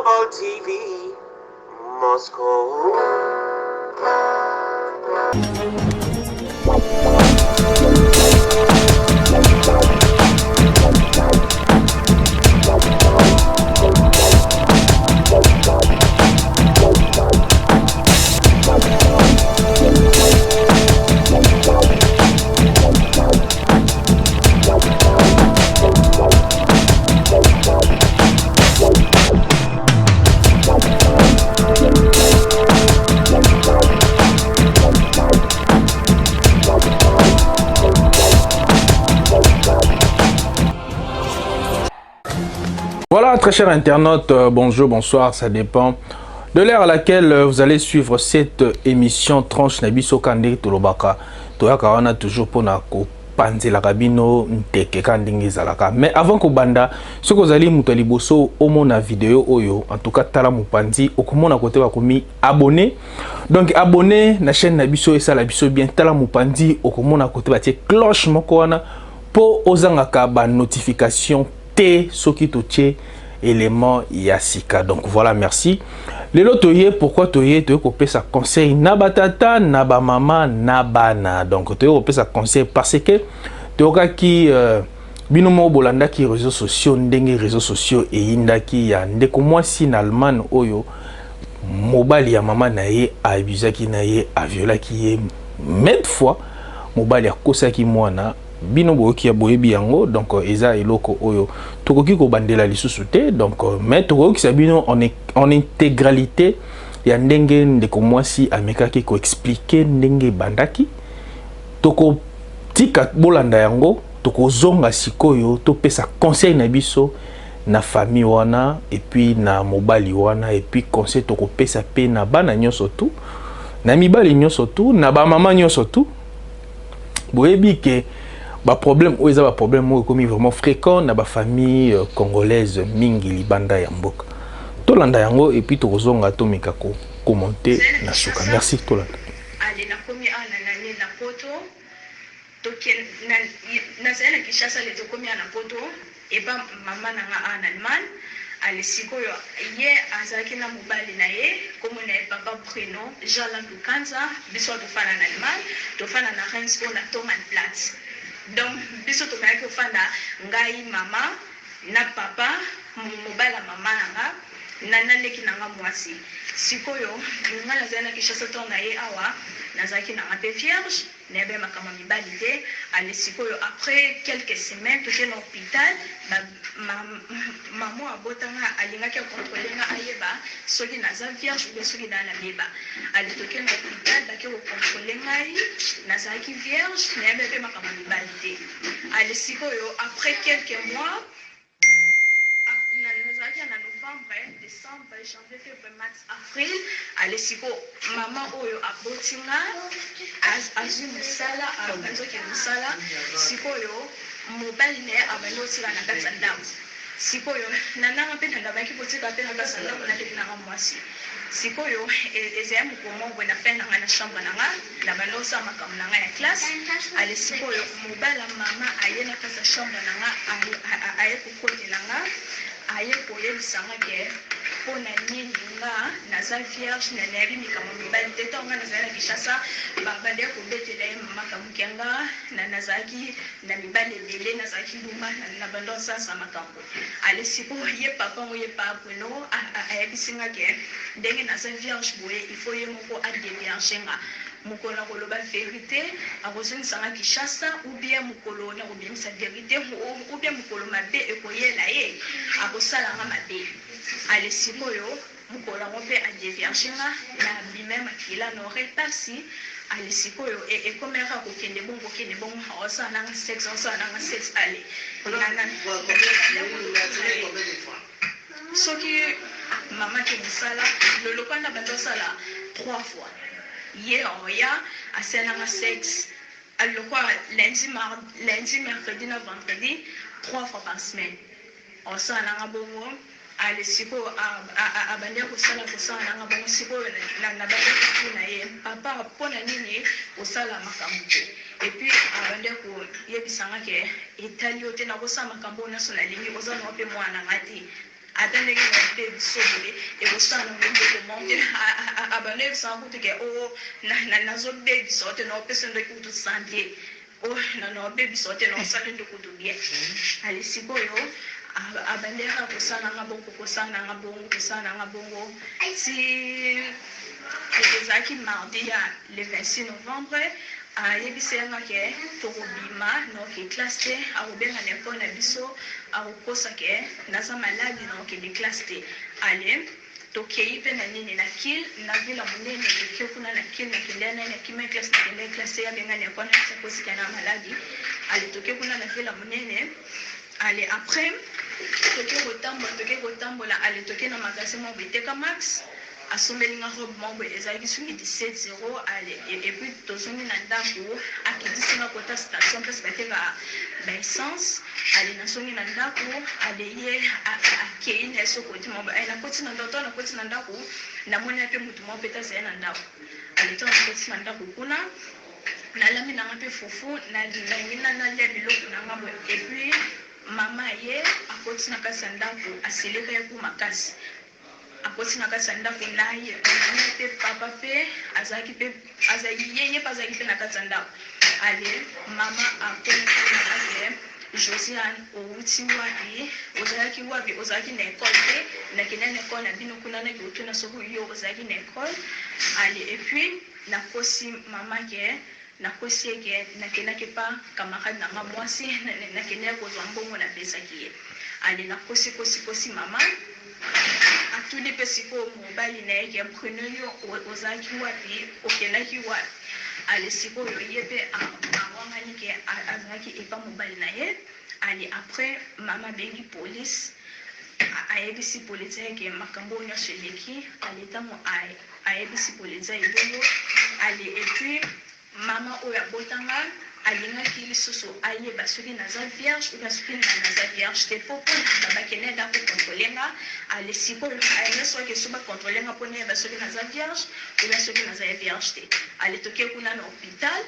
Global TV, Moscow. Voilà, très chers internautes, bonjour, bonsoir, ça dépend de l'heure à laquelle vous allez suivre cette émission Tranche Nabiso Kande Tolobaka. Toyaka wana toujours pour na ko panzela kabino nteke kandingi zalaka. Mais avant ko banda, ce que vous allez mutali boso omona vidéo oyo, en tout cas tala mupanzi okomona kote bakomi abonné. Donc abonné na chaîne Nabiso et ça la biso bien tala mupanzi okomona kote batie cloche moko wana po ozangaka ba notification T soki toche élément yasika. Donc voilà, merci. Lelo toye pourquoi toye kopé sa conseil na batata na ba mama na bana. Donc toye kopé sa conseil parce que toka ki binomo bolanda ki réseaux sociaux ndenge réseaux sociaux et indaki ya ndeko mwasi na Allemagne oyo mobali ya mama na ye abusaki na ye aviolaki ye maintes fois mobali akosaki mwana bino boki ya boyebi yango. Donc eza eloko oyo tokoki ko bandela lisusu te. Donc mais tokoki sa bino en intégralité ya ndenge ndeko mwasi amekaki ko expliquer ndenge bandaki toko tika bolanda yango toko zonga sikoyo to pesa conseil na biso na famille wana et puis na mobali wana et puis conseil toko pesa pe na bana nyonso tout na mibali nyonso tout na ba mama nyonso tout boyebi ke ba problème ou eza ba problème ou comme vraiment fréquent na ba famille congolaise mingi libanda ya mboka tolanda yango et puis tozonga to meka ko commenter na suka. Merci tolanda. Allez na komi ana na poto to ken na zela kishasa le to komi ana poto et ba mama na nga ana man ale sikoyo ye azaki na mobali na ye komo na papa Bruno Jean Lukanza biso to fana na Allemagne to fana na Rennes na Thomas Platz. Donc biso to mayaki ofanda ngai mama na papa mobali ya mama nanga na leki nanga mwasi sikoyo nga nazali na kishasa to na ye awa nazaki na pe vierge na be makama mibali te ale sikoyo après quelques semaines to na hôpital maman abotanga alingaki contrôler nga ayeba soki naza vierge ou soki na meba ale to na hôpital daki ko contrôler ngai nazaki vierge na be makama mibali te ale sikoyo après quelques mois na novembre, décembre, janvier, février, mars, avril, allez siko maman oyo abotinga azu musala abanzo ke musala siko yo mobile ne abano tira na kati ndamu siko yo nananga pe na baki potika pe na kati ndamu na leki na mwasi siko yo ezaya mukomo bwe na fe na na chambre na bano sa makamu na ya classe allez siko yo mobile mama ayena kati chambre na aye kokoti na aye koyebisanga ke mpona nini nga naza vierge na nayebi mikamo mibali te ntonga nazali na kishasa babande kobetela ye makambo kenga nazalaki na mibali ebele nazalaki luma na bando osasa makambo ale siko ye papa ngo ye papweno ayebisinga ke ndenge naza vierge boye il faut ye moko adevierge nga mokolo na koloba vérité akozongisanga kishasa ou bien mokolo na kobimisa vérité ou bien mokolo mabe ekoyela ye akosalanga mabe ale sikoyo mokolo yango mpe adevierge nga na bime makila na ore pasi ale sikoyo ekomeka kokende bongo aosalananga sexe ale soki mama ke mosala lolokwana bando osala 3 fois ye oya asalanga sexe alokwa lundi mercredi na vendredi 3 fois par semaine osalanga bongo ale siko abande kosala nanga bongo siko na bande na ye papa pona nini osala makambo et puis abande ko yebisanga ke etali ote na kosala makambo na so na lingi ozana pe mwana ngati attendez que baby sobule et au sein de monter abonner sans que oh na zo baby sorte no personne de kutu santé oh na baby sorte no santé de kutu bien ali siboyo abandera kusana ngabongo kusana ngabongo si ezaki mardi ya le 26 novembre yebisenga ke tokobima noke classe te akobenga na mpona biso akokosa ke naza maladi noke de classe te ale tokei mpe na nini na kil na vila monene toke kuna na kil nakendea nani akima classe nakendea classe yabenga na mpona sakosika na maladi ale toke kuna na vila monene ale après toke kotambola ale toke na magasin moko eteka max asomeli nga robe moko ezalaki soki 17 0 ale epuis tozongi na ndako akendisi nga kota station mpesi bateka baessence ale nasongi na ndako ale ye akei na yeso koti moko nakoti na ndako to nakoti na ndako namoni mpe motu moko mpe tazali na ndako ale to nakoti na ndako kuna nalami nanga mpe fufu nalingi nalia biloko nanga boye epuis mama ye akoti na kati ya ndako aseleka ye ku makasi akoti na kati ya ndako na ye mama mpe papa mpe azalaki mpe yeye mpe azalaki mpe na kati ya ndako ale mama akomiake Josiane outi wapi ozalaki na ekole te nakenda na ekole na bino kuna naki otuna soki yo ozalaki na ekole ale epuis nakosi mama ke nakosi eke nakendaki pa camarade nanga mwasi nakendaki kozwa mbongo napesaki ye ale nakosi mama atuli mpe sikoyo mobali na ye ke bruno yo ozalaki wapi okendaki wapi ale sikoyo ye mpe awangani ke azalaki epa mobali na ye ale après mama bengi police ayebisi polisi yake makambo nyonso eleki ale ntango ayebisi polisi ebongo ale epuis mama oyo abotanga alingaki lisusu ayeba soki naza vierge oya soki naza vierge te mpo mpona bakende ndako kontrolenga ale sikoyo aye soki so bakontrolenga mpona yeba soki naza vierge oya soki naza ya vierge te ale toke kuna na hôpital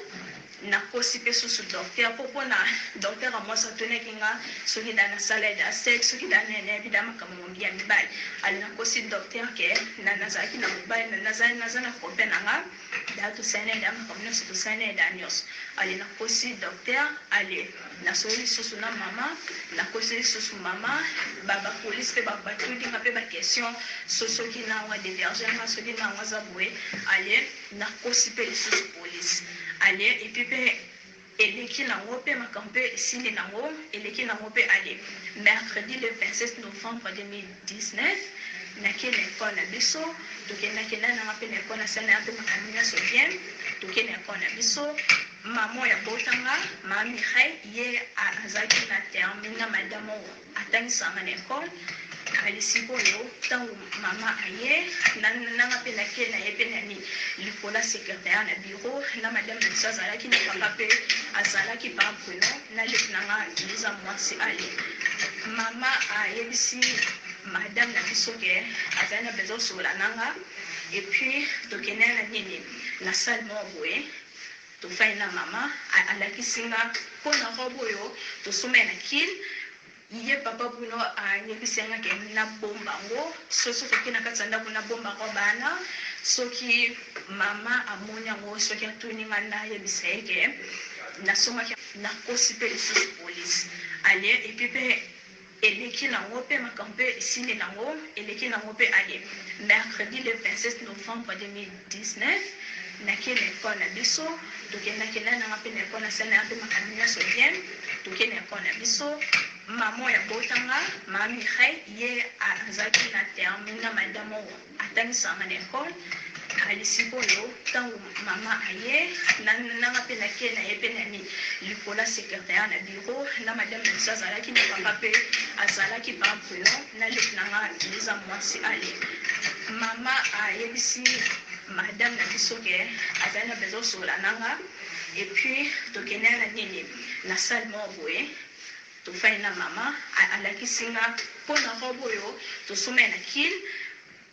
nakosi mpe susu docteur mpo mpona docteur amwasi atonaki nga soki da na sala ya sexe soki da nayebi da makambo mongi ya mibali ale nakosi docteur ke nazalaki na mobali naza na copain na nga da tosali da makambo nyonso tosali da nyonso ale nakosi docteur ale nasoli lisusu na mama nakosi lisusu mama bapolisi mpe batudinga mpe baquestion soki nangwa dévergenga soki nangwa aza boye ale nakosi mpe lisusu polisi ale epuis mpe eleki nango mpe makambo mpe esili nango eleki nango mpe ale mercredi le 26 novembre 2019 nakende ekole na biso tokendakenda nanga mpe na ekole na sala mpe makambo nyonso bien tokende ekole na biso mama oyo abotanga mama Mireille ye azalaki na termine na madame oyo atangisanga na ekole ale sikoyo ntango mama aye nanga mpe nake na ye mpe nani likola secrétaire na bureau na madame na biso azalaki na papa mpe azalaki par bruno na leki nanga liza mwasi ale mama ayebisi madame na biso ke azali na besoin osola nanga epuis tokende na nini na salle moko boye tofai na mama alakisinga mpona robe oyo tosomai na kile ye papa bruno ayebisenga ke nabomba ngo soki toki na kati ya ndako nabomba ngo bana soki mama amoni yango soki atuninga nayebisa ye ke nasomaki nakosi mpe lisusu polisi ale epuis mpe eleki nango mpe makambo mpe esili nango eleki nango mpe ale mercredi le 26 novembre 2019 nakende ekole na biso tokendakenda nanga mpe na ekole na sala mpe makambo nyonso bien tokende ekole na biso mama oyo abotanga mama Mireille ye azalaki na termine na madame oyo atangisanga na ekole ale sikoyo ntango mama aye nanga mpe nake na ye mpe nani likola secrétaire na bureau na madame na biso azalaki na papa mpe azalaki par bruno na leki nanga liza mwasi ale mama ayebisi madame na biso ke azali na besoin osola nanga epuis tokende na nini na salle moko boye tofai na mama alakisinga mpona robe oyo tosomai na kile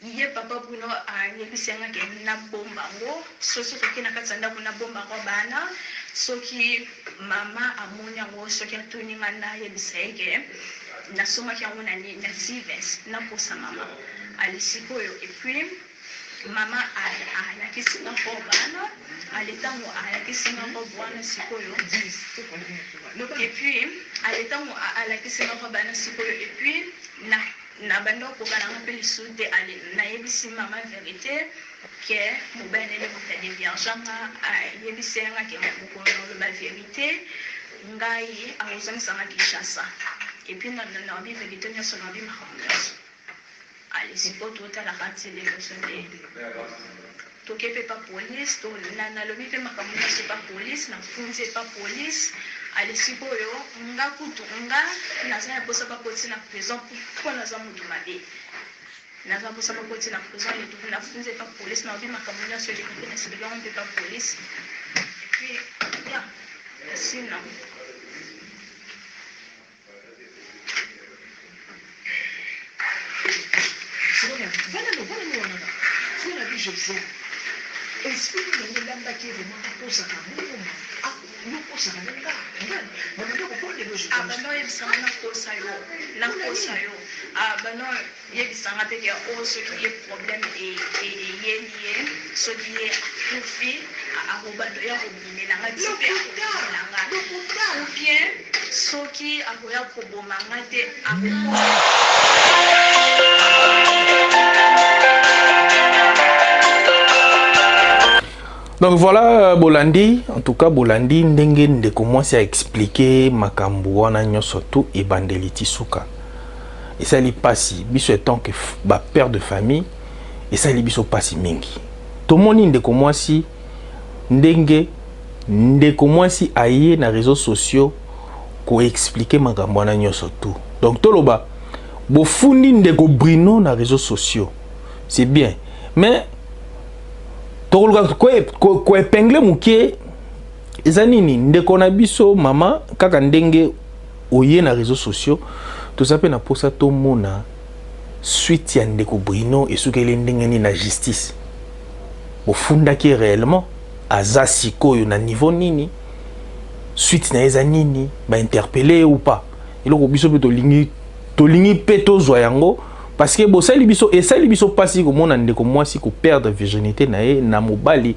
ye papa bruno ayebisenga ke nabomba ngo soki toki na kati ya ndako nabomba ngo bana soki mama amoni yango soki atuninga nayebisa ye ke nasomaki yango na Sivens naposa mama alisikoyo et puis mama alakisinga mpo bana aletango alakisinga mpo bwana sikoyo et puis aletango alakisinga mpo bana sikoyo et puis na bando kokananga mpe lisusu te nayebisi mama vérité ke mobali nele moto adeviangeanga ayebisi yanga ke mokolo oloba vérité ngai akozongisanga Kinshasa et puis nabi vérité nyonso nabi makambo nyonso alisipo totalaka television nde tokepe pa police nalobi mpe makambo nyonso pa police nafunzi pa police alisipo oyo nga kutu nga naza na posa pa police na prison mpo naza motu mabe naza posa pa police na prison nafunzi pa police naobi makambo nyonso elekaki nasilikango mpe pa police et puis ya sinon Voilà, je sais. Est-ce que vous avez l'âme qui est vraiment pour ça? Nous pour ça, abano yebisanga nakosa yo abano yebisanga mpe ke oyo soki ye problème eyeliye soki ye kufi akobando ya kobinelanga ti mpe akobinelanga ou bien soki akoya kobomanga te Donc voilà Bolandi, en tout cas Bolandi ndenge ndeko mwasi a expliqué makambo wana nyonso tout et bandeliti suka. Et ça li pasi biso étant que ba père de famille et ça li biso pasi mingi. To moni ndeko mwasi ndenge ndeko mwasi aye na réseaux sociaux ko expliquer makambo wana nyonso tout. Donc toloba bo fundi ndeko Bruno na réseaux sociaux. C'est bien. Mais ko épingle mukie ezanini ndeko na biso mama kaka ndenge oye na réseaux sociaux to sape na posa to mona suite ya ndeko Bruno esukeli ndenge ni na justice ofunda ki réellement aza sikoyo na niveau nini suite na ezanini ba interpeller ou pas eloko biso pe to lingi pe to zwa yango. Parce que bon, ça libiso pasi comme on a ndeko mwasi ko perdre virginité nae na mobali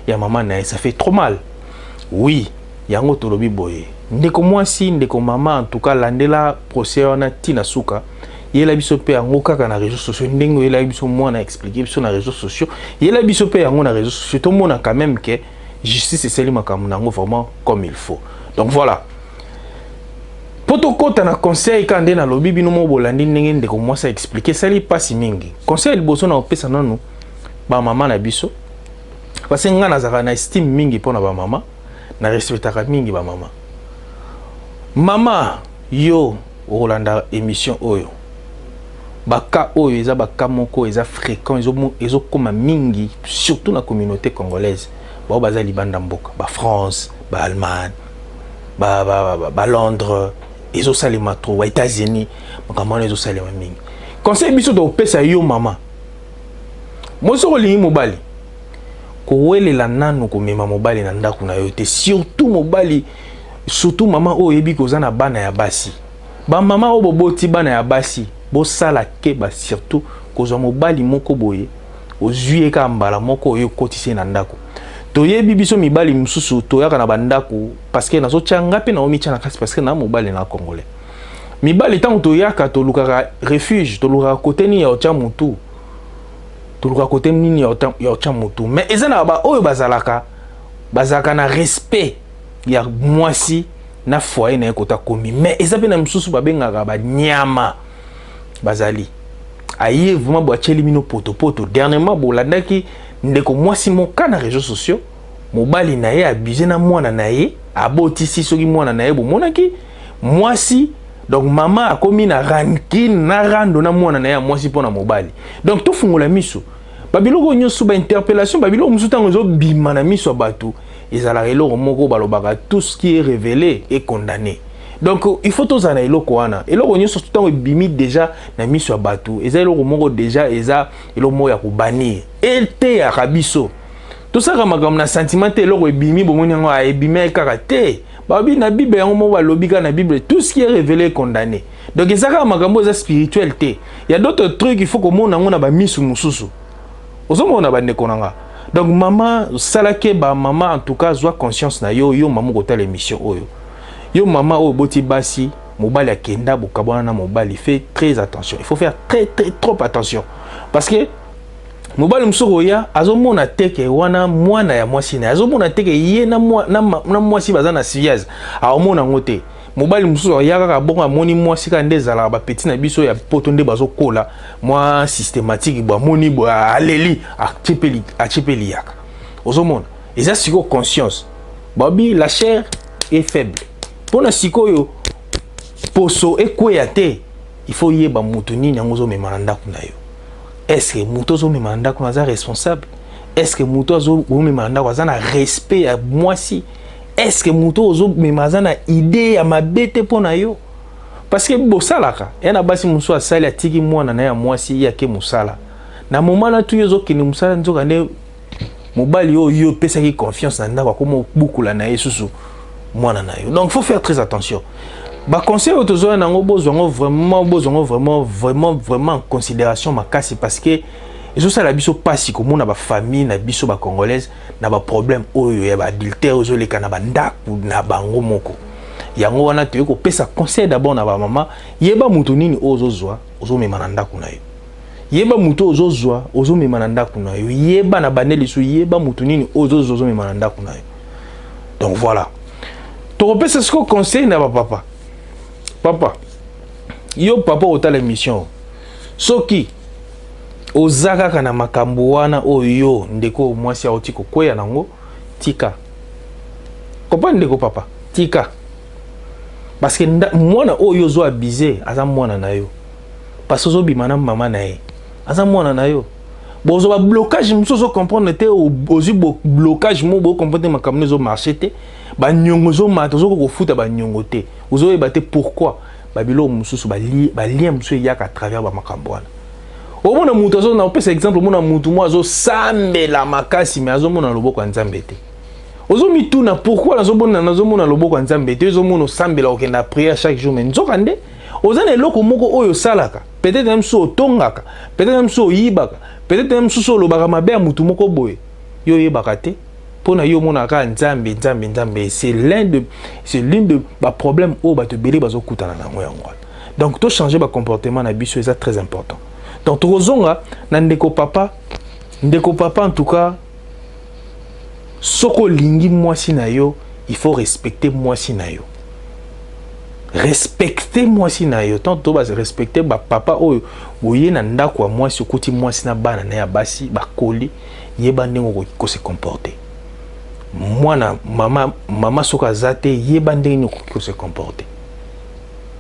ya mama nae ça fait trop mal. Oui, yango tolobi boye. Ndeko mwasi ndeko mama en tout cas landela procès wana tina suka. Yela biso pe yango kaka na réseaux sociaux ndengo yela biso mwana expliquer biso na réseaux sociaux. Yela biso pe yango na réseaux sociaux tout monde a quand même que justice c'est li makambo nango vraiment comme il faut. Donc voilà. Potokota na conseil quand na lobi bino mo bolandi ndenge ndeko mwasi expliquer ça li pasi mingi. Conseil liboso na opesa nanu ba mama na biso. Parce que nga nazaka na estime mingi pona ba mama, na respectaka mingi ba mama. Mama yo Rolanda émission oyo. Baka oyo eza baka moko eza fréquent ezo koma mingi surtout na communauté congolaise. Ba baza libanda mboka, ba France, ba Allemagne, ba Londres. Ezo salima trop wa États-Unis makamana ezo salima mingi conseil biso do pesa yo mama moso kolingi mobali ko welela nanu ko mema mobali na ndako na yo te surtout mobali surtout mama o yebi ko zana bana ya basi ba mama o boboti bana ya basi bo sala ke ba surtout ko zo mobali moko boye ozuye ka mbala moko yo kotise na ndako to yebi biso mibali mususu to yaka na bandako parce que nazo changa pe na omicha na kasi parce que na mobali na congolais mibali tango to yaka to lukaka refuge to lukaka côté ni ya ocha mutu to lukaka côté ni ya ocha mutu mais ezana ba oyo bazalaka na respect ya mwasi na foyer na ekota komi mais ezape na mususu babengaka ba nyama bazali aye vraiment bo acheli mino poto dernièrement bolandaki ndeko mwasi moka na réseaux sociaux mobali na ye abusé na mwana na ye abotisi soki mwana na ye bomonaki mwasi donc mama akomi na rankine na rando na mwana na ye mwasi pona mobali donc to fungola miso babiloko nyonso ba interpellation babiloko musu tango zo bima na miso bato ezala eloko moko balobaka tout ce qui est révélé est condamné. Donc il faut tous ana eloko wana eloko nyonso tout bimi déjà na miso bato eza eloko moko déjà eza eloko moko ya kubani ete ya kabiso tout ça comme na sentiment eloko ebimi bomoni ngo ebimi kaka te Babi na Bible yango ba lobika na Bible tout ce qui est révélé est condamné. Donc ezaka makambo za spiritualité. Il y a d'autres trucs il faut que mona ngona ba misu mususu. Ozomona ba nekonanga. Donc maman salake ba maman en tout cas soit conscience na yo maman ko tala émission oyo. Yo maman o boti basi mobali akenda bokabona na mobali fait très attention. Il faut faire très trop attention parce que mobali msoko ya azomona teke wana mwana ya mwasi na azomona teke ye na mwasi bazana siriaz aomona ngote mobali msoko ya kaka bonga moni mwasi ka ndezala ba petit na biso ya poto nde bazokola mwa systématique ba moni bo aleli achepeli yaka ozomona eza siko conscience babi la chair est faible pona sikoyo poso ekweya te il faut yeba mutu nini yango mema na ndako na yo. Est-ce que Moutozo Memanda est responsable? Est-ce que Moutozo Memanda a respect à moi si? Est-ce que Moutozo Memanda a idée à ma bête pour nayo? Parce que Bossalaka, et na basi muso asali atiki mwana na ya moi si yake musala. Na moment là tout yozo ki ni musala nzoka ne mobali yo pesa ki confiance na ndako comme beaucoup la na yesusu mwana na yo. Donc faut faire très attention. Bah conseil autozo na ngo bozongo vraiment en considération makasi parce que ezo sala biso pasi ko mona ba famille na biso ba congolaise na ba problème oyo ya ba adultère ozo leka na ba ndaku na bango moko yango wana te ko pesa conseil d'abord na ba maman yeba mutu nini ozozwa ozo mema na ndaku na yo yeba mutu ozozwa ozo mema na ndaku na yo yeba na baneli so yeba mutu nini ozozwa ozo mema na ndaku na yo. Donc voilà to pesa ce conseil na ba papa. Papa, yo papa otala émission. Soki ozaka kana makambo wana oyo ndeko mwasi ya otiko kweya nango tika. Kopa ndeko papa, tika. Parce que mwana oyo zo abusé aza mwana na yo. Parce que zo bimana mama na ye. Aza mwana na yo. Bozo ba blocage muso comprendre te ozu blocage mo bo comprendre makambo zo marché te. Ba nyongo zo mato zo ko futa ba nyongo te. Ozo ebate pourquoi babilo mususu ba lien musu yaka à travers ba makambo wana. O mona mutu zo na opesa exemple mona mutu mo zo sambela makasi mais azo mona loboko nzambe te. Ozo mituna pourquoi nazo mona loboko nzambe te zo mona sambela okenda prière chaque jour mais nzoka nde ozana eloko moko oyo salaka peut-être même so tongaka peut-être même so yibaka peut-être même so lobaka mabe mutu moko boye yo yebaka te pona yo mona ka nzambe c'est l'une de ba problème o ba te belé bazo kutana na ngo yango. Donc to changer ba comportement na biso c'est très important. Donc to zonga na ndeko papa en tout cas soko lingi mwasi na yo il faut respecter mwasi na yo. Respecter mwasi na yo tant to ba respecter ba papa oyo boye na ndako wa mwasi okuti mwasi na bana na ya basi ba koli yeba ndenge ko se comporter. Mwana mama soka zate yeba ndenge ko se comporter.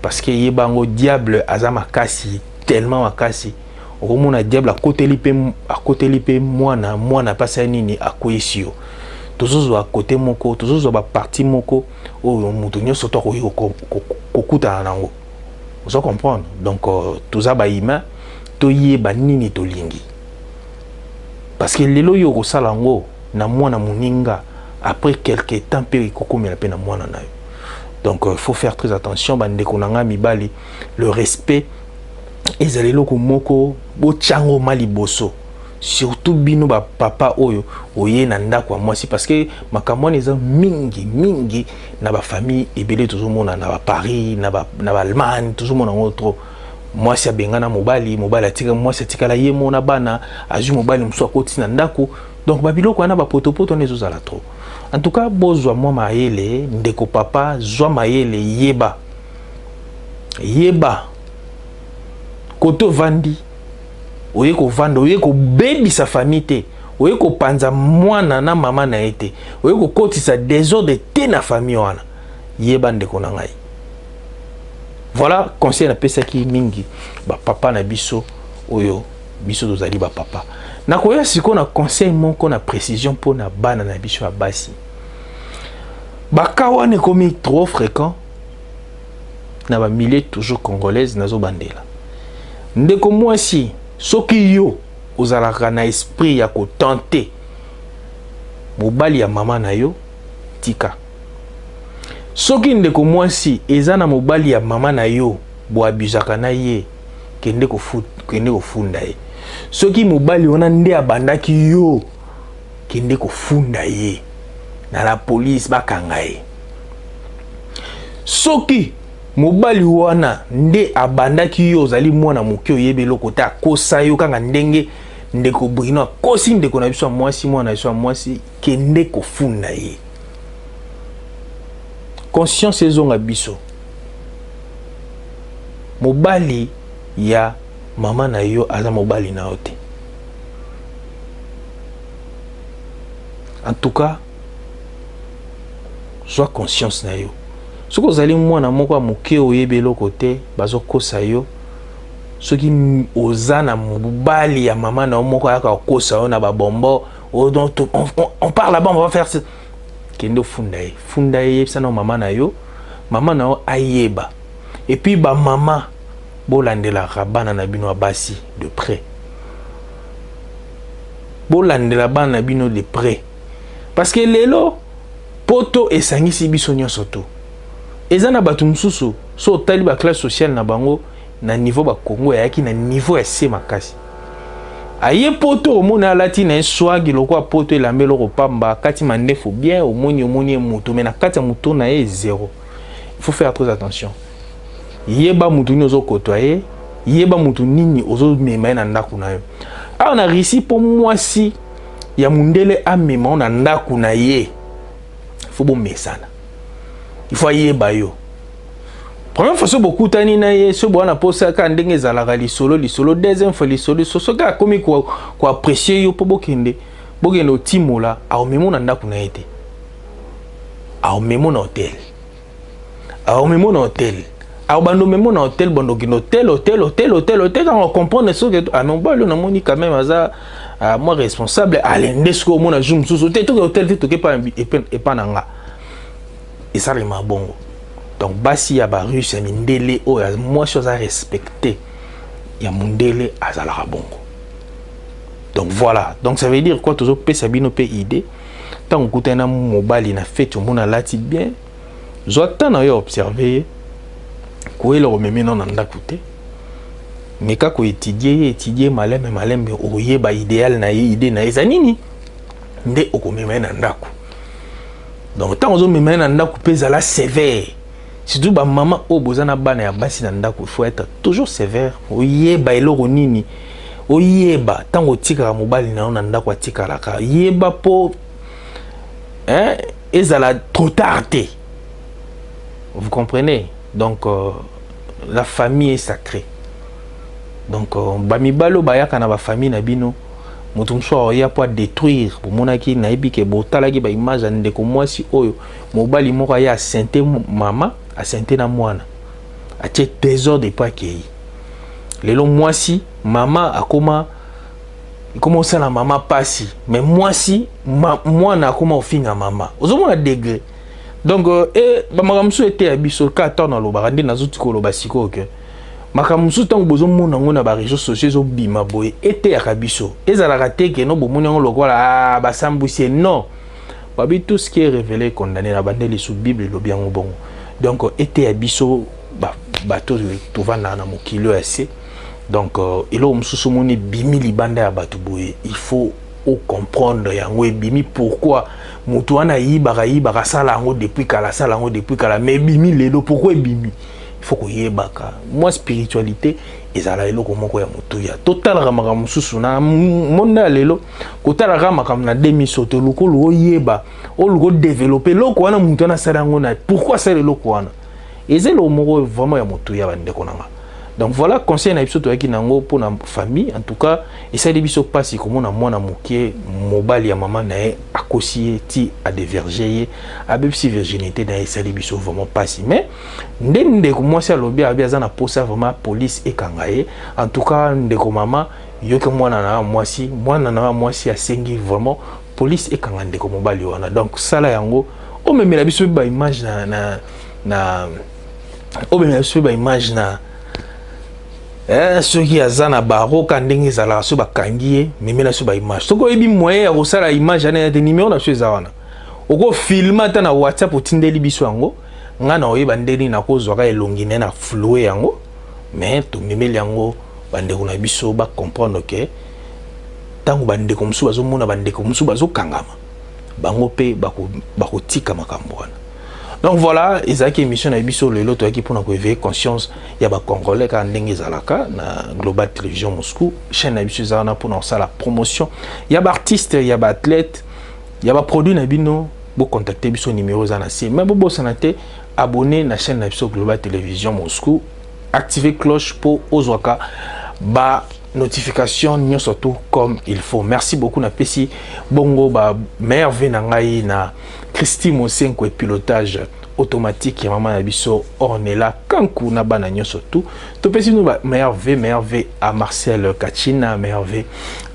Parce que yeba ngo diable azama kasi tellement makasi okomona diable a côté lipe mwana pasa nini akoyesio. Tozozo à côté moko tozozo ba parti moko oyo mutu nyonso to kokuta nango. Vous comprendre? Donc toza ba ima to yeba nini to lingi. Parce que lelo yo ko salango na mwana muninga après quelques temps pe kokomi la peine na mwana na yo. Donc il faut faire très attention bande konanga mibali le respect ezali loko moko bo chango maliboso. Surtout bino ba papa oyo oye na ndako mwasi parce que makambo eza mingi na ba famille ebele tozomona na ba Paris na ba Allemagne tozomona ngotro mwasi abengana mobali atika mwasi atikala ye mona bana azu mobali mso akoti na ndako. Donc babiloko wana ba potopoto nezo zala trop. En tout cas bozwa mwa mayele ndeko papa zwa mayele yeba koto vandi oye ko vanda oye ko baby sa famille te oye ko panza mwana na mama na ete oye ko kotisa désordre te na famille wana yeba ndeko na ngai. Voilà conseil na pesa ki mingi ba papa na biso oyo biso dozali ba papa na koya siko na conseil moko na précision pour na bana na biso ya basi bakawa ne komi trop fréquent na ba milieu toujours congolaise nazo bandela ndeko mwasi soki yo ozalaka na esprit ya ko tenter mobali ya mama na yo tika soki ndeko mwasi eza na mobali ya mama na yo bo abusaka na ye kende kofunda ye soki mobali wana nde abandaki yo kende kofunda ye na la police bakanga ye soki mobali wana nde abandaki yo ozali mwana moke oyebe eloko te akosa yo kanga ndenge ndeko Bruno akosi ndeko na biso mwasi mwana biso mwasi kende kofunda ye conscience ezonga biso mobali ya mama na yo aza mobali na yo te en tout cas sois conscience na yo soki ozali mwana moko moke oyebe eloko te bazokosa yo soki oza na mobali ya mama na yo moko ayaka kokosa yo na babombo on parle là-bas on va faire ça kende funda ye yebisa na mama na yo ayeba et puis ba mama bolandelaka bana na bino basi de près bolandela bana na bino de près parce que lelo poto esangisi biso nyonso to eza na bato mosusu so otali ba classe sociale na bango na niveau ba Congo yaki na niveau ya se makasi aye poto omona alati na swagi lokwa poto elambelo kopamba kati mandefu bien omoni mutu mais na kati ya mutu na ye zéro. Il faut faire très attention. Yeba mutu ni ozo kotoye, yeba mutu nini ozo mema na ndaku na yo. On a réussi pour moi si ya mundele amema na ndaku na ye. Faut bon mesana. Il faut yeba yo. Première fois, beaucoup tani na ye, ce bon aposa ka ndenge zalaka lisolo, deuxième fois lisolo, so ka komi ko apprécier yo po bokende otimola, a memo na ndaku na ete. A memo na hôtel. A memo na hôtel. A bando memo na hôtel, bando ki hôtel, on comprend ce que ah non ba le na moni quand même aza moi responsable à l'endesco mo na jour so te to hôtel te to pas et pas nanga. Et ça le ma bongo. Donc, basi ya ba russe ya mindele o ya moi chose à respecter. Ya mundele azala bongo. Donc voilà. Donc ça veut dire quoi toujours pe sabino pe idée. Tant que tu as mobile na fait tout monde lati bien. J'attends na yo observer. Ko ele rememi non nda côté. Mais ka ko étudier malem oye ba idéal na idée na ezanini. Nde okomema na ndako. Donc tant ozo mema na ndako pe zala sévère. Surtout ba maman o bozana bana ya basi na ndako, il faut être toujours sévère. Oyeba eloko nini. Oyeba tango tika mobali na ndako atika laka. Yeba po ezala trop tard. Vous comprenez? Donc la famille est sacrée. Donc ba mibalo bayaka na ba famille na bino. Moto mso ya po détruire pour monaki na ebike botala ki ba image ndeko mwasi oyo mobali moko ya sente mama asente na mwana atie désordre pas kei lelo mwasi mama akoma commence la mama pasi mais mwasi mwana akoma ofinga mama ozomona degré donc ba makamso était abiso 14 na loba ndi nazuti ko loba siko ke makamso tango bozomona ngona ba réseaux sociaux zo bima boye était ya kabiso ezalaka te ke no bomoni ngo lokola basambusi non babi tout ce qui est révélé condamné na bandeli sous bible lo bien bon. Donc était abiso bateau to vanda na mokilo assez. Donc il o msusu moni bimi libanda ya batu boye il faut comprendre yango bimi pourquoi mutu wana yiba sala ngo depuis kala mais bimi lelo pourquoi bimi il faut que yebaka moi spiritualité ezala eloko moko ya mutu ya total ramaka msusu na monda lelo kotala ramaka na demi soto lokolo oyeba oluko développer loko wana mutu na sala ngo na pourquoi ça loko wana ezelo moko vraiment ya mutu ya bande konanga. Donc voilà conseil na biso to yaki nango pour na famille en tout cas essayer de biso passer comme na mwana mokie mobali ya mama na akosi ti a déverger a bepsi virginité na essayer de biso vraiment passer mais ndende ko moi ça lobi a bien na posa vraiment police et kangaye en tout cas ndeko mama yoke mwana na mwasi asengi vraiment police et kangande ko mobali wana donc sala yango o memela biso ba image na o memela biso ba image na ceux qui azana baro kandenge zala so bakangie memela so ba image soko ebi moyen ya kosala image ana de numéro na so ezawana oko filma ta na WhatsApp otindeli biso yango nga na oye bandeli na kozwaka elongi ne na floué yango mais to mimeli yango bandeko na biso ba comprendre que tango bandeko musu bazomona bandeko musu bazokangama bango pe bakotika makambo wana. Donc voilà, ezaki émission na biso lelo to yaki pona ko éveiller conscience ya ba congolais ka ndenge zalaka na Global Télévision Moscou, chaîne na biso zana pona ça la promotion. Ya ba artiste, ya ba athlète, ya ba produit na bino, bo contacter biso numéro zana si. Mais bo sanate abonner na chaîne na biso Global Télévision Moscou, activer cloche pour ozwaka ba notification nyo surtout comme il faut. Merci beaucoup na pesi bongo ba merveille na ngai na Christy Mosenko et pilotage automatique ya maman na biso Ornella Kanku na bana nyo surtout. To pesi no ba merveille à Marcel Kachina, merveille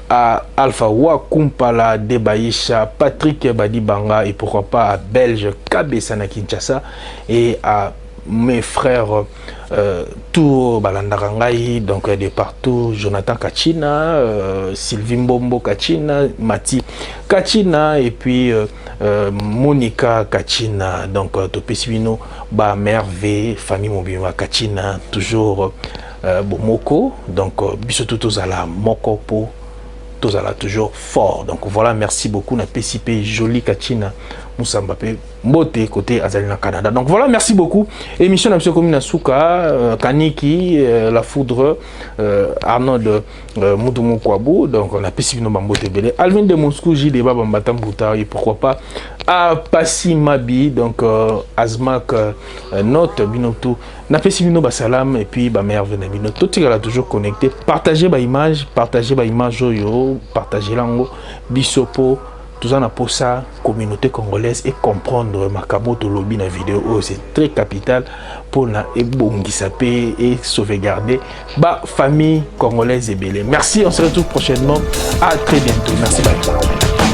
à Alpha Wakumpala Debaïcha, Patrick Badibanga et pourquoi pas à Belge Kabesa na Kinshasa et à mes frères tout Balandarangai, donc de partout, Jonathan Kachina, Sylvie Mbombo Kachina, Mati Kachina et puis Monica Kachina, donc Topesivino, Ba Merveille, famille Mobima Kachina, toujours Bomoko, donc Bisoto Tozala Moko Po Tozala toujours fort. Donc voilà, merci beaucoup na PCP Joli Kachina Moussa Mbappé Mbote côté Azalina Canada. Donc voilà, merci beaucoup. Émission na Komina Souka Kaniki La Foudre Arnaud Moutoumou Kwabou. Donc on a PCP no Mbote Belé Alvin de Moscou J de Baba Mbatambuta et pourquoi pas à Passi Mabi, donc Azmak Note Binotou na PCP no Basalam et puis ba merveille na Bino tout est toujours connecté. Partagez ba image yo, partagez lango bisopo tout ça pour ça communauté congolaise et comprendre makamoto lobby na vidéo oh, c'est très capital pour na ebongisape et sauvegarder ba famille congolaise et belé. Merci, on se retrouve prochainement, à très bientôt, merci, bye.